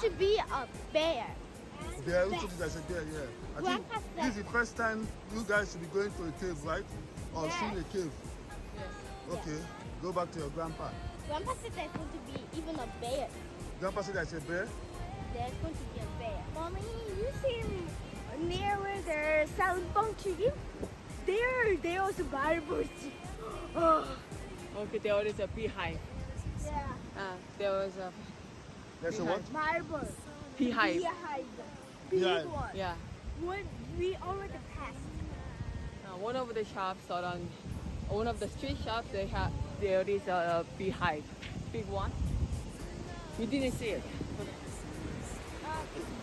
to be a bear. Bear, who told you there's a bear here? I think Grandpa said- this is the first time you guys should be going to a cave, right? Or Yes. seeing a cave. Yes. Okay, go back to your grandpa. Grandpa said there's going to be even a bear. Grandpa said there's a bear. There's going to be a bear. Mommy, you see near where they're selling palm chicken? There was a marble. Oh, Okay, there is a beehive. yeah. There was a There's a Beehive. what? Marble. beehive. Beehive. Big Beehive. one. Yeah. What we already passed. One of the shops or on one of the street shops there is a beehive, big one. You didn't see it. It's